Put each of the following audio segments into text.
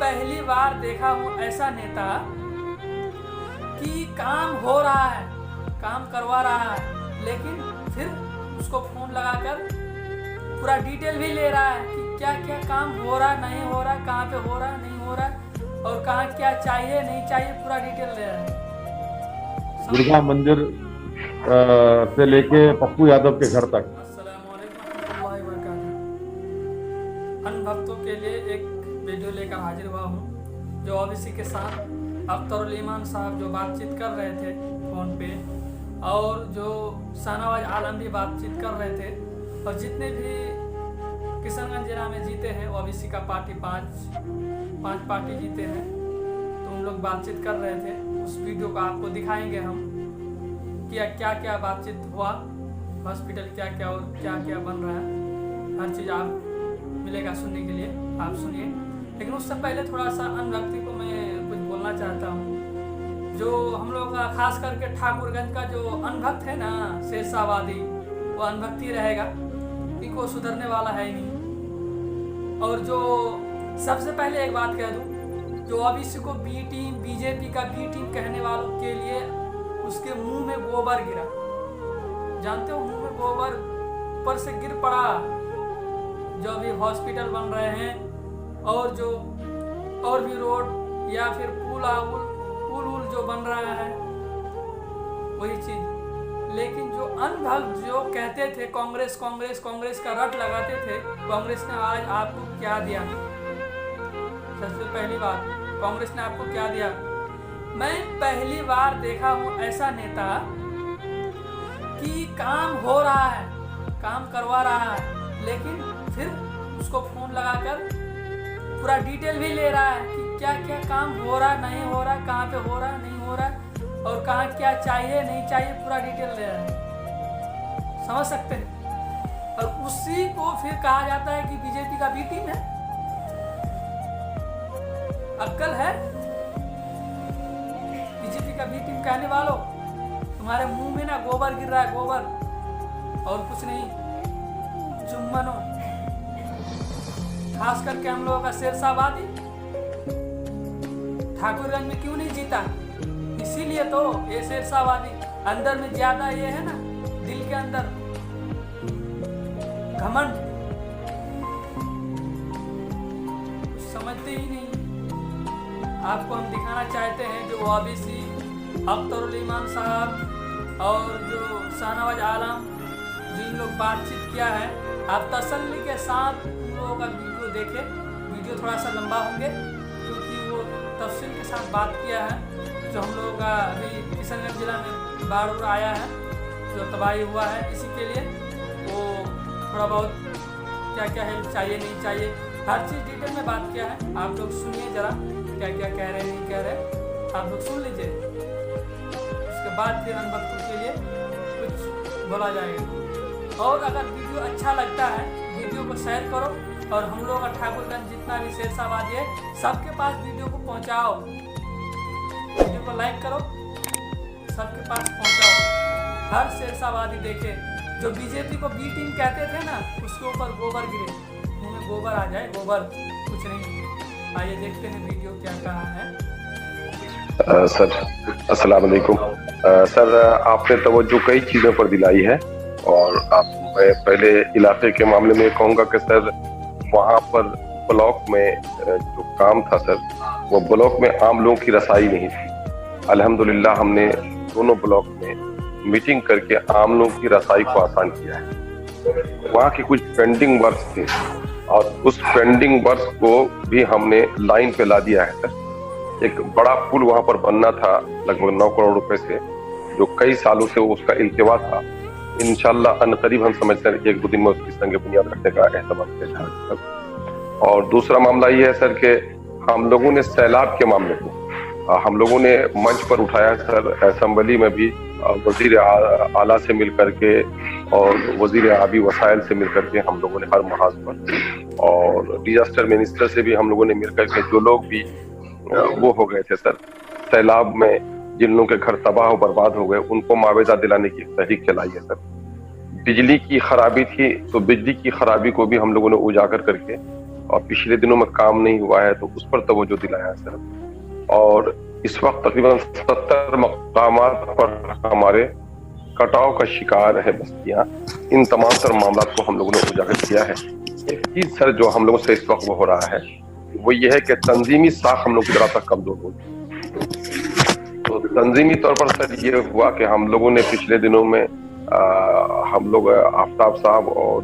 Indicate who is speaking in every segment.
Speaker 1: पहली बार देखा हूँ ऐसा नेता कि काम हो रहा है, काम करवा रहा है, लेकिन फिर उसको फोन लगाकर पूरा डिटेल भी ले रहा है कि क्या क्या काम हो रहा है, नहीं हो रहा, कहाँ पे हो रहा है, नहीं हो रहा है, और कहाँ क्या चाहिए नहीं चाहिए, पूरा डिटेल ले रहा है।
Speaker 2: दुर्गा मंदिर से लेके पप्पू यादव के घर तक।
Speaker 1: अन्य भक्तों के लिए एक वीडियो लेकर हाजिर हुआ हूँ, जो ओबीसी के साथ अख्तरुल ईमान साहब जो बातचीत कर रहे थे फ़ोन पे, और जो शाहनवाज आलम भी बातचीत कर रहे थे, और जितने भी किशनगंज जिला में जीते हैं ओबीसी का पार्टी, पाँच पार्टी जीते हैं, तो उन लोग बातचीत कर रहे थे। उस वीडियो को आपको दिखाएंगे हम कि क्या क्या बातचीत हुआ, हॉस्पिटल क्या क्या और क्या क्या बन रहा है, हर चीज़ आप मिलेगा सुनने के लिए, आप सुनिए। लेकिन उससे पहले थोड़ा सा अन्य व्यक्ति को मैं कुछ बोलना चाहता हूँ। जो हम लोग का खास करके ठाकुरगंज का जो अनभक्त है ना, शेरशाहवादी, वो अनभक्ति रहेगा, इनको सुधरने वाला है ही नहीं। और जो सबसे पहले एक बात कह दूँ, जो ओबीसी को बी टीम, बीजेपी का बी टीम कहने वालों के लिए उसके मुंह में गोबर गिरा, जानते हो, मुंह में गोबर ऊपर से गिर पड़ा। जो अभी हॉस्पिटल बन रहे हैं और जो और भी रोड या फिर पुल जो बन रहा है, वही चीज। लेकिन जो अनभक्त जो कहते थे कांग्रेस कांग्रेस कांग्रेस का रट लगाते थे, कांग्रेस ने आज आपको क्या दिया? सबसे पहली बात, कांग्रेस ने आपको क्या दिया? मैं पहली बार देखा हूँ ऐसा नेता कि काम हो रहा है, काम करवा रहा है, लेकिन फिर उसको फोन लगाकर पूरा डिटेल भी ले रहा है कि क्या क्या काम हो रहा, नहीं हो रहा, कहाँ पे हो रहा, नहीं हो रहा, और कहाँ क्या चाहिए नहीं चाहिए, पूरा डिटेल ले रहा है। समझ सकते हैं? और उसी को फिर कहा जाता है कि बीजेपी का बी टीम है। अक्ल है? बीजेपी का बी टीम कहने वालों, तुम्हारे मुंह में ना गोबर गिर रहा है, गोबर, और कुछ नहीं। जुम्मनो, खास करके हम लोगों का शेरशाहवादी ठाकुरगंज में क्यों नहीं जीता? इसीलिए तो ये शेरशाहवादी अंदर में ज्यादा ये है ना, दिल के अंदर घमंड, समझते ही नहीं। आपको हम दिखाना चाहते हैं जो ओबीसी, अख्तरुल ईमान साहब और जो शाहनवाज आलम, जिन लोग बातचीत किया है, आप तसल्ली के साथ उन लोगों का वीडियो देखें। वीडियो थोड़ा सा लंबा होंगे क्योंकि वो तफसील के साथ बात किया है। जो हम लोगों का अभी किशनगंज जिला में बाढ़ आया है, जो तबाही हुआ है, इसी के लिए वो थोड़ा बहुत क्या क्या हेल्प चाहिए नहीं चाहिए, हर चीज़ डिटेल में बात किया है। आप लोग सुनिए ज़रा, क्या क्या कह रहे नहीं कह रहे, आप लोग सुन लीजिए। उसके बाद फिर अनभक्तों के लिए कुछ बोला जाएगा। और अगर वीडियो अच्छा लगता है, वीडियो को शेयर करो, और हम लोग का ठाकुरगंज जितना भी शेरशाहवादी है, सबके पास वीडियो को पहुंचाओ। वीडियो को लाइक करो, सबके पास पहुंचाओ। हर शेरशाहवादी देखे, जो बीजेपी को बी टीम कहते थे ना, उसके ऊपर गोबर गिरे, मुंह में गोबर आ जाए, गोबर, कुछ नहीं। आइए देखते हैं वीडियो क्या कहा है।
Speaker 3: सर अस्सलाम वालेकुम। सर आपने तवज्जो कई चीज़ों पर दिलाई है, और मैं पहले इलाके के मामले में कहूँगा कि सर वहाँ पर ब्लॉक में जो काम था सर, वो ब्लॉक में आम लोगों की रसाई नहीं थी। अल्हम्दुलिल्लाह हमने दोनों ब्लॉक में मीटिंग करके आम लोगों की रसाई को आसान किया है। वहाँ की कुछ पेंडिंग वर्क थे, और उस पेंडिंग वर्क को भी हमने लाइन पे ला दिया है सर। एक बड़ा पुल वहाँ पर बनना था लगभग 9 करोड़ रुपए से, जो कई सालों से उसका इल्तिवा था। इंशाल्लाह अनकरीब हम समझते हैं 1-2 दिन में उसकी संग बुनियाद रखने का एहतमाम किया जाएगा। और दूसरा मामला ये है सर कि हम लोगों ने सैलाब के मामले को हम लोगों ने मंच पर उठाया सर, असेंबली में भी वजीर आला से मिल करके और वजीर आबी वसाइल से मिल करके हम लोगों ने हर महाज पर, और डिजास्टर मिनिस्टर से भी हम लोगों ने मिल करके, जो लोग भी वो हो गए थे सर सैलाब में, जिन लोगों के घर तबाह और बर्बाद हो गए, उनको मुआवजा दिलाने की तहरीक चलाई है सर। बिजली की खराबी थी, तो बिजली की खराबी को भी हम लोगों ने उजागर करके और पिछले दिनों में काम नहीं हुआ है तो उस पर तवज्जो दिलाया सर। और इस वक्त तकरीबन 70 मकामात पर हमारे कटाव का शिकार है बस्तियां। इन तमाम तर मामला को हम लोगों ने उजागर किया है। एक चीज सर जो हम लोगों से इस वक्त हो रहा है वो ये है कि तंजीमी साख हम लोग की जरा तक कमजोर होगी। तो तंजीमी तौर पर सर ये हुआ कि हम लोगों ने पिछले दिनों में हम लोग आफ्ताब साहब और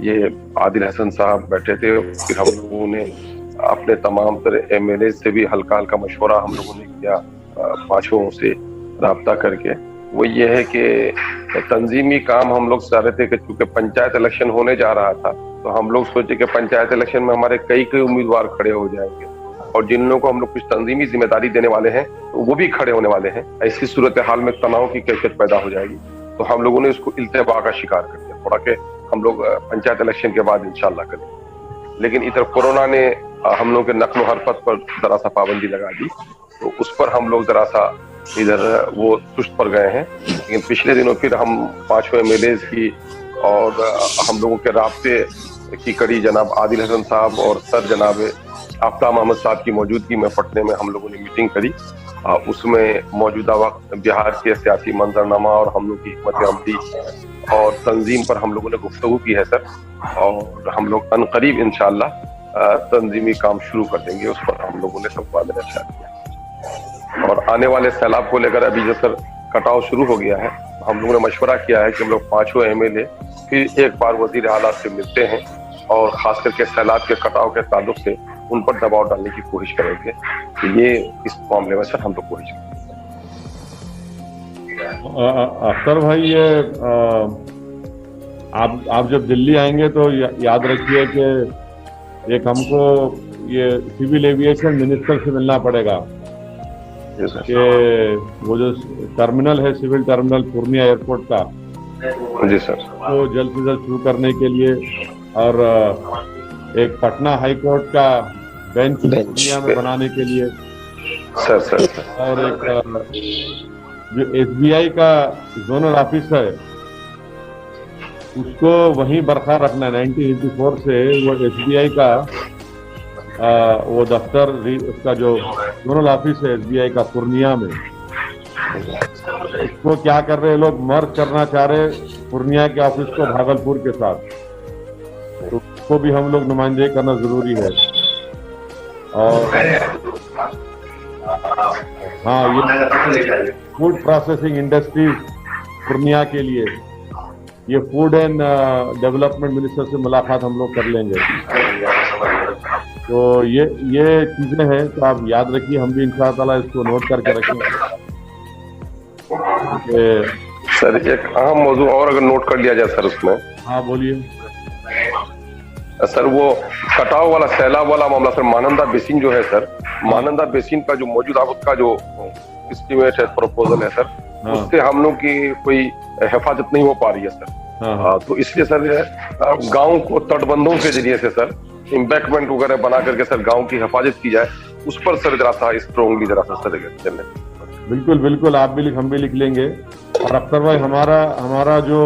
Speaker 3: ये आदिल हसन साहब बैठे थे। फिर हम लोगों ने अपने तमाम तरह MLA से भी हल्का हल्का मशवरा हम लोगों ने किया, पांचों से राब्ता करके। वो ये है कि तंजीमी काम हम लोग चाह रहे थे कि चूंकि पंचायत इलेक्शन होने जा रहा था तो हम लोग सोचे कि पंचायत इलेक्शन में हमारे कई उम्मीदवार खड़े हो जाएंगे और जिन लोगों को हम लोग कुछ तंजीमी जिम्मेदारी देने वाले हैं तो वो भी खड़े होने वाले हैं। ऐसी सूरत हाल में तनाव की कैफियत पैदा हो जाएगी। तो हम लोगों ने इसको इल्तिबा का शिकार कर दिया थोड़ा कि हम लोग पंचायत इलेक्शन के बाद इंशाल्लाह करें। लेकिन इधर कोरोना ने हम लोग के नक्ल हरकत पर जरा सा पाबंदी लगा दी तो उस पर हम लोग जरा सा इधर वो सुस्त पर गए हैं। लेकिन पिछले दिनों फिर हम 5 MLAs की और हम लोगों के राब्ते की कड़ी जनाब आदिल हसन साहब और सर जनाब आफ्ताब मोहम्मद साहब की मौजूदगी में पटने में हम लोगों ने मीटिंग करी। उसमें मौजूदा वक्त बिहार के सियासी मंजरनामा और हम लोग की हिकमत अमली और तंजीम पर हम लोगों ने गुफ्तगू की है सर। और हम लोग अनकरीब इंशाअल्लाह तंजीमी काम शुरू कर देंगे। उस पर हम लोगों ने सब वादा किया। और आने वाले सैलाब को लेकर अभी जो सर कटाव शुरू हो गया है, हम लोगों ने मशवरा किया है कि हम लोग 5 MLA फिर एक बार वजीर आला से मिलते हैं और खास करके सैलाब के कटाव के ताल्लुक से उन पर दबाव डालने की कोशिश करेंगे। तो ये इस मामले में सर हम लोग कोशिश करेंगे।
Speaker 2: अख्तर भाई, ये आप जब दिल्ली आएंगे तो याद रखिए कि एक हमको ये सिविल एविएशन मिनिस्टर से मिलना पड़ेगा कि वो जो टर्मिनल है, सिविल टर्मिनल पूर्णिया एयरपोर्ट का,
Speaker 3: जी सर,
Speaker 2: वो जल्द से जल्द शुरू करने के लिए, और एक पटना हाई कोर्ट का बेंच पूर्णिया में बनाने के लिए
Speaker 3: सर,
Speaker 2: और एक जो SBI का जोनल ऑफिस है उसको वहीं बरकरार रखना। 1984 से वो SBI का वो दफ्तर, उसका जो जोनल ऑफिस है SBI का पूर्णिया में, इसको क्या कर रहे लोग, मर्ज करना चाह रहे पूर्णिया के ऑफिस को भागलपुर के साथ। तो उसको भी हम लोग नुमाइंदगी करना जरूरी है। और हाँ, ये फूड प्रोसेसिंग इंडस्ट्रीज पूर्णिया के लिए ये फूड एंड डेवलपमेंट मिनिस्टर से मुलाकात हम लोग कर लेंगे। तो ये चीजें हैं, तो आप याद रखिए, हम भी इंशाअल्लाह इसको नोट करके रखेंगे।
Speaker 3: सर एक अहम मौजू और अगर नोट कर लिया जाए सर उसमें।
Speaker 2: हाँ बोलिए
Speaker 3: सर। वो कटाव वाला सैलाब वाला मामला सर, महानंदा बेसिन जो है सर, महानंदा बेसिन का जो मौजूदा उसका जो एस्टिमेट है, प्रपोजल है सर, उससे हम लोग की कोई हिफाजत नहीं हो पा रही है सर। तो इसलिए सर गांव को तटबंधों के जरिए से सर इम्बैंकमेंट वगैरह बना करके सर गांव की हिफाजत की जाए, उस पर सर जरा सा स्ट्रॉन्गली जरा सा सर चलने।
Speaker 2: बिल्कुल, आप भी हम भी लिख लेंगे। और अख्तर भाई, हमारा जो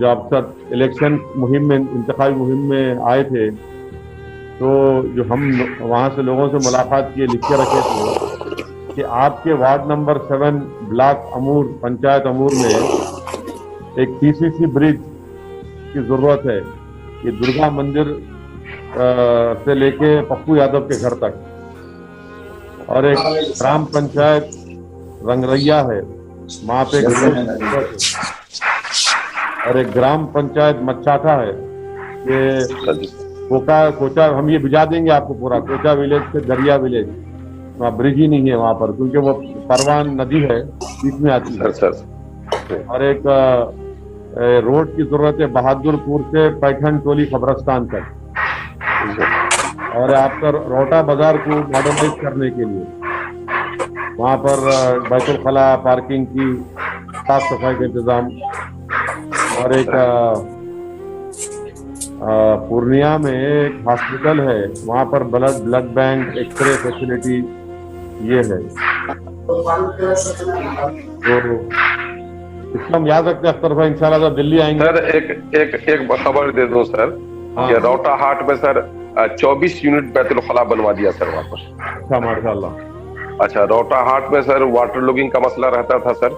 Speaker 2: आप सर इलेक्शन मुहिम में, इंतखाबी मुहिम में आए थे, तो जो हम वहाँ से लोगों से मुलाकात किए, लिख के रखे थे कि आपके वार्ड नंबर 7 ब्लॉक अमूर, पंचायत अमूर में एक TCC ब्रिज की जरूरत है। ये दुर्गा मंदिर से लेके पप्पू यादव के घर तक, और एक ग्राम पंचायत रंगरैया है, वहाँ पे और एक ग्राम पंचायत मच्छाठा है। ये कोचा हम ये भिजा देंगे आपको पूरा, कोचा विलेज से दरिया विलेज, वहाँ ब्रिज ही नहीं है वहाँ पर, क्योंकि वो परवान नदी है, बीच में आती है। और एक रोड की जरूरत है बहादुरपुर से पैठन टोली कब्रस्तान तक, और आपका रोटा बाजार को मॉडर्नाइज करने के लिए वहाँ पर बैतुल खला, पार्किंग की साफ सफाई का इंतजाम, और एक पूर्णिया में एक हॉस्पिटल है, वहाँ पर ब्लड बैंक, एक्सरे फैसिलिटी ये है। तो इसको हम याद रखते हैं अख्तर भाई, इंशाल्लाह जब दिल्ली आएंगे।
Speaker 3: सर एक खबर दे दूं सर
Speaker 2: हाँ।
Speaker 3: ये रोटा हाट में सर 24 यूनिट बैतुल खला बनवा दिया सर वहाँ पर।
Speaker 2: अच्छा, माशाल्लाह।
Speaker 3: अच्छा, रोटा हाट में सर वाटर लॉगिंग का मसला रहता था सर,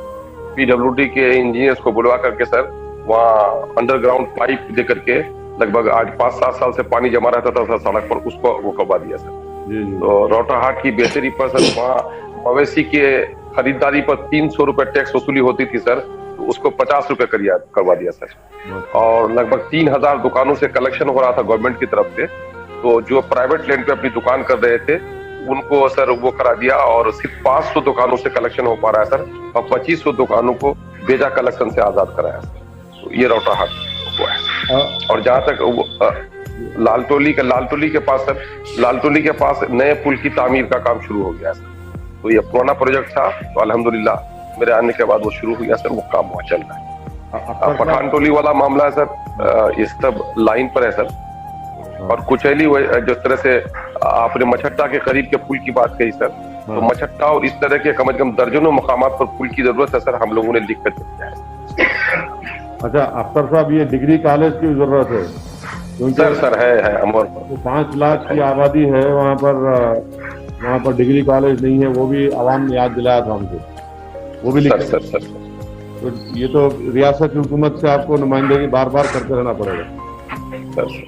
Speaker 3: पीडब्ल्यूडी के इंजीनियर्स को बुलवा करके सर वहाँ अंडरग्राउंड पाइप दे करके लगभग आज 5-7 साल से पानी जमा रहता था सर सड़क पर, उसको वो करवा दिया सर।
Speaker 2: जी जी।
Speaker 3: तो रोटा हाट की बेहतरी पर सर वहाँ मवेशी के खरीदारी पर 300 रुपए टैक्स वसूली होती थी सर, तो उसको 50 रुपए करवा दिया सर। और लगभग 3000 दुकानों से कलेक्शन हो रहा था गवर्नमेंट की तरफ से, तो जो प्राइवेट लैंड पे अपनी दुकान कर रहे थे उनको सर वो करा दिया, और सिर्फ 500 दुकानों से कलेक्शन हो पा रहा है सर, और 2500 दुकानों को बेजा कलेक्शन से आजाद कराया सर। तो ये रोटा हाट हुआ है। और जहाँ तक लालटोली के पास सर, लालटोली के पास नए पुल की तामीर का काम शुरू हो गया सर। तो ये पुराना प्रोजेक्ट था, तो अल्हम्दुलिल्लाह मेरे आने के बाद वो शुरू हो गया सर, वो काम वहाँ चल रहा है। पठान टोली वाला मामला है सर, ये सब लाइन पर है सर। और कुचैली जिस तरह से आपने मछट्टा के करीब के पुल की बात कही सर, तो मछट्टा और इस तरह के कम से कम दर्जनों मकामात पर पुल की जरूरत है सर, हम लोगों ने लिख कर दिया है।
Speaker 2: अच्छा अख्तर साहब, ये डिग्री कॉलेज की जरूरत है क्योंकि
Speaker 3: सर है अमर
Speaker 2: 5 लाख की आबादी है वहाँ पर डिग्री कॉलेज नहीं है, वो भी आवाम ने याद दिलाया था हमको, वो भी लिखा
Speaker 3: सर।
Speaker 2: तो ये तो रियासत की हुकूमत से आपको नुमाइंदगी बार बार करते रहना पड़ेगा
Speaker 3: सर।